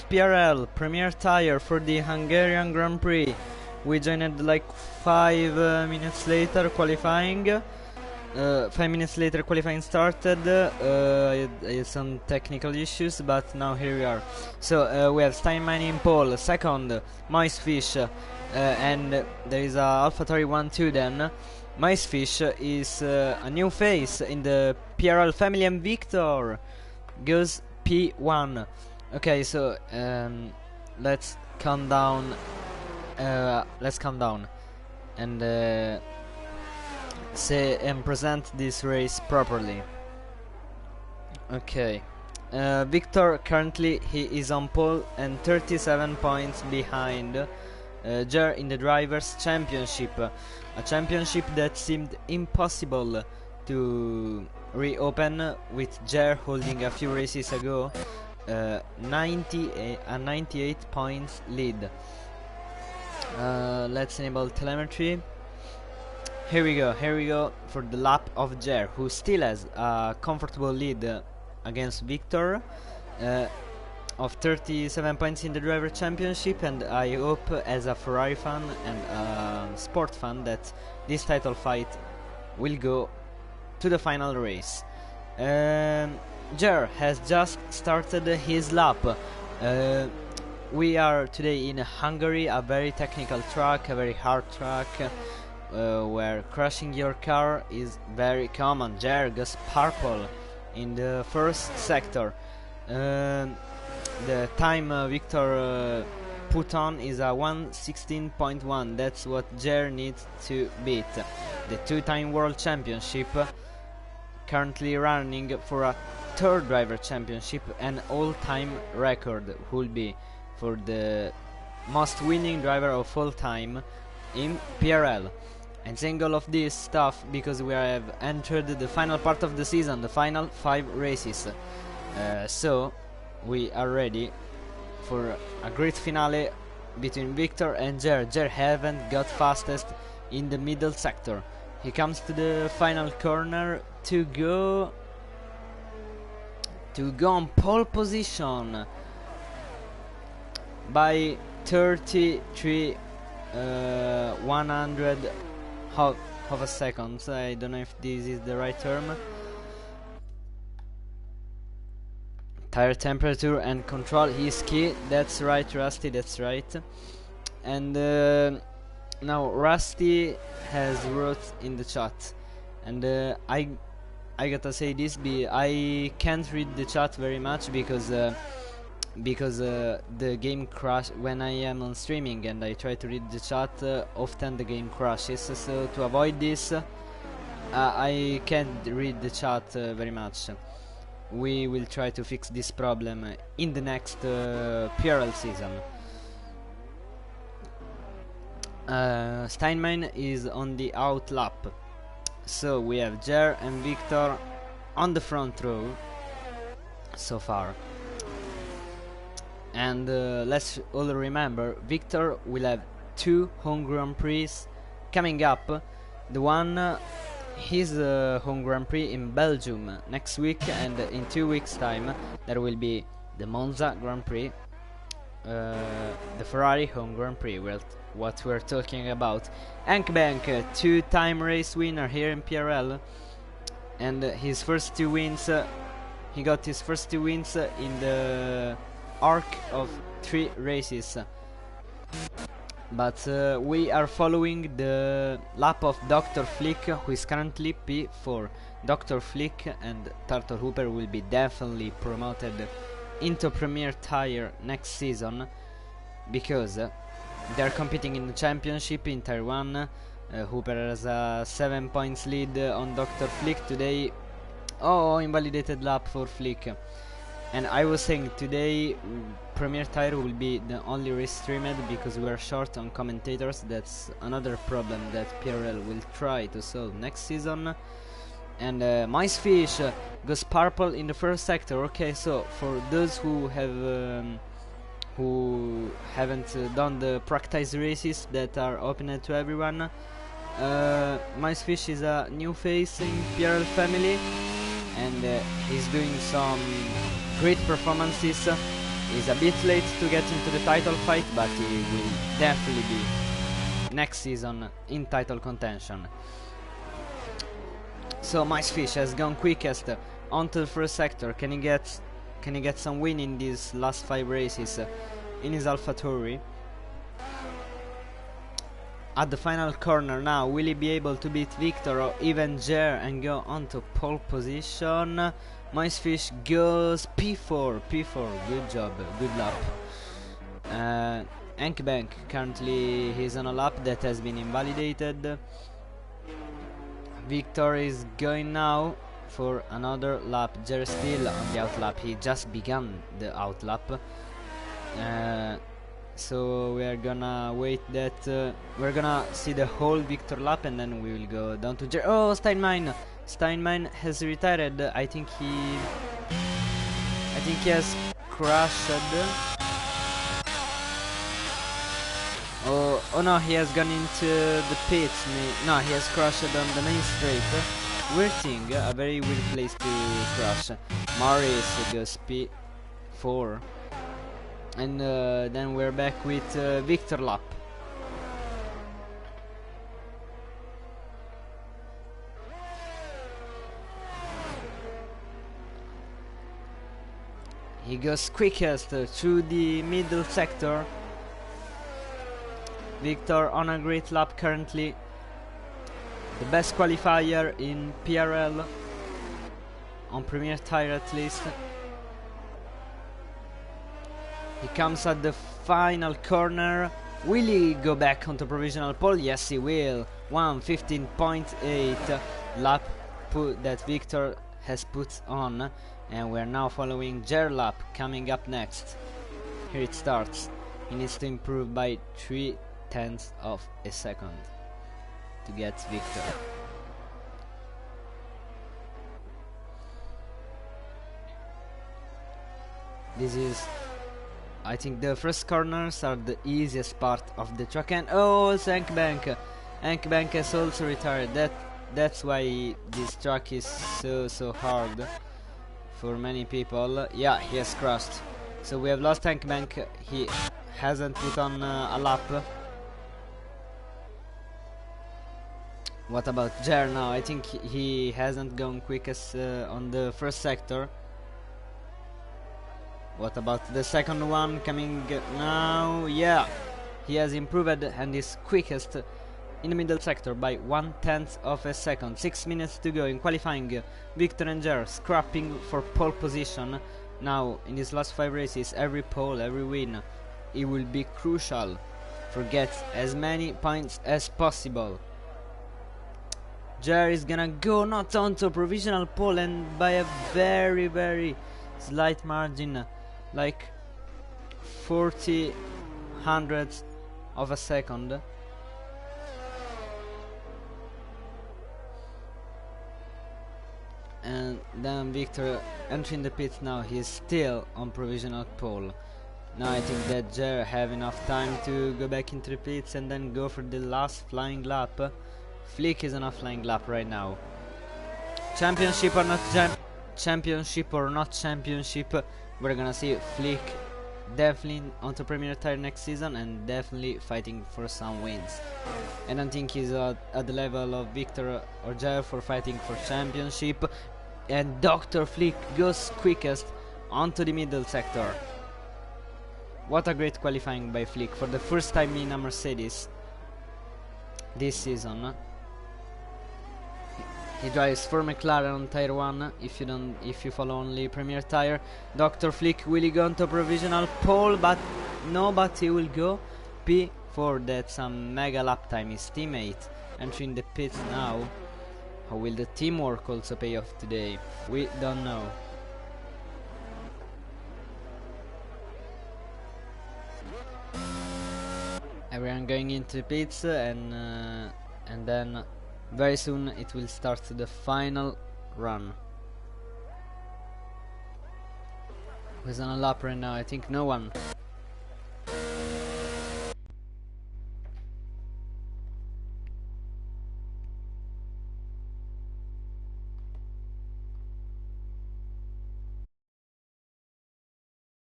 of PRL, Premier Tire for the Hungarian Grand Prix. We joined like 5 minutes later qualifying. 5 minutes later qualifying started. I had some technical issues, but now here we are. So we have Steinman in pole, second Micefish, and there is a AlphaTauri 1-2 then. Micefish is a new face in the PRL family, and Victor goes P1. Okay, so let's calm down. And say and present this race properly. Okay, Victor currently he is on pole and 37 points behind Jer in the Drivers' Championship, a championship that seemed impossible to reopen with Jer holding a few races ago 98 points lead. Let's enable telemetry. Here we go for the lap of Jer, who still has a comfortable lead against Victor of 37 points in the Driver Championship, and I hope as a Ferrari fan and a sport fan that this title fight will go to the final race. Jer has just started his lap. We are today in Hungary, a very technical track, a very hard track, where crashing your car is very common. Jer goes purple in the first sector. The time Victor put on is a 1:16.1. That's what Jer needs to beat. The two-time world championship, currently running for a third driver championship, and all-time record will be for the most winning driver of all time in PRL. And saying all of this stuff because we have entered the final part of the season, the final 5 races. So we are ready for a great finale between Victor and Jer. Jer haven't got fastest in the middle sector. He comes to the final corner to go on pole position by 33 100 half a second. I don't know if this is the right term. Tire temperature and control is key. That's right, Rusty, that's right. And now Rusty has wrote in the chat, and I gotta say this, I can't read the chat very much because the game crash when I am on streaming and I try to read the chat. Often the game crashes, so to avoid this, I can't read the chat very much. We will try to fix this problem in the next PRL season. Steinman is on the out lap, so we have Jer and Victor on the front row so far. And let's all remember, Victor will have 2 home Grand Prix coming up. The one, his home Grand Prix in Belgium next week, and in 2 weeks time there will be the Monza Grand Prix, the Ferrari home Grand Prix, what we're talking about. Bank, 2-time race winner here in PRL, and his first 2 wins, he got his first 2 wins in the arc of 3 races. But we are following the lap of Dr. Flick, who is currently P4. Dr. Flick and Turtle Hooper will be definitely promoted into Premier Tire next season, because they're competing in the championship in Tire 1. Hooper has a 7 points lead on Dr. Flick today. Oh, invalidated lap for Flick. And I was saying today Premier Tire will be the only race streamed because we are short on commentators. That's another problem that PRL will try to solve next season. And Micefish goes purple in the first sector. Okay, so for those who haven't done the practice races that are open to everyone, Micefish is a new face in PRL family, and he's doing some great performances He's a bit late to get into the title fight, but he will definitely be next season in title contention. So Micefish has gone quickest onto the first sector. Can he get some win in these last 5 races in his AlphaTauri? At the final corner now, will he be able to beat Victor or even Jer and go onto pole position? Micefish goes P4, good job, good lap. Enkbank, currently he's on a lap that has been invalidated. Victor is going now for another lap. Jer still on the outlap, he just began the outlap. So we are gonna wait that we're gonna see the whole Victor lap and then we will go down to Jer. Oh, Steinmine has retired. I think he has crashed. Oh no, he has gone into the pits. No, he has crashed on the main straight. Weird thing, a very weird place to crash. Morris goes P4. And then we're back with Victor lap. He goes quickest through the middle sector. Victor on a great lap currently. The best qualifier in PRL. On Premier Tire at least. He comes at the final corner. Will he go back onto provisional pole? Yes, he will. 1:15.8 lap that Victor has put on. And we're now following Jer lap coming up next. Here it starts. He needs to improve by 0.3 of a second to get Victor. This is, I think, the first corners are the easiest part of the track. And oh, it's Enkbank. Enkbank has also retired. That's why this track is so hard for many people. Yeah, he has crashed. So we have lost Enkbank. He hasn't put on a lap. What about Jer now? I think he hasn't gone quickest on the first sector. What about the second one coming now? Yeah, he has improved and is quickest in the middle sector by 1/10 of a second. 6 minutes to go in qualifying. Victor and Jer scrapping for pole position. Now in his last 5 races, every pole, every win, it will be crucial for get as many points as possible. Jer is gonna go not onto provisional pole and by a very slight margin, like 40 hundredths of a second. And then Victor entering the pits now. He's still on provisional pole. Now I think that Jer have enough time to go back into the pits and then go for the last flying lap. Flick is on a flying lap right now. Championship or not championship, we're gonna see Flick definitely onto Premier Tire next season and definitely fighting for some wins. I don't think he's at the level of Victor or Jer for fighting for championship. And Dr. Flick goes quickest onto the middle sector. What a great qualifying by Flick for the first time in a Mercedes this season. He drives for McLaren on Tire 1 if you follow only Premier Tire. Dr. Flick will go into provisional pole, but no, but he will go P4. That's a mega lap time. His teammate entering the pits now. How will the teamwork also pay off today? We don't know. Everyone going into the pits and then very soon it will start the final run. Who's on a lap right now? I think no one.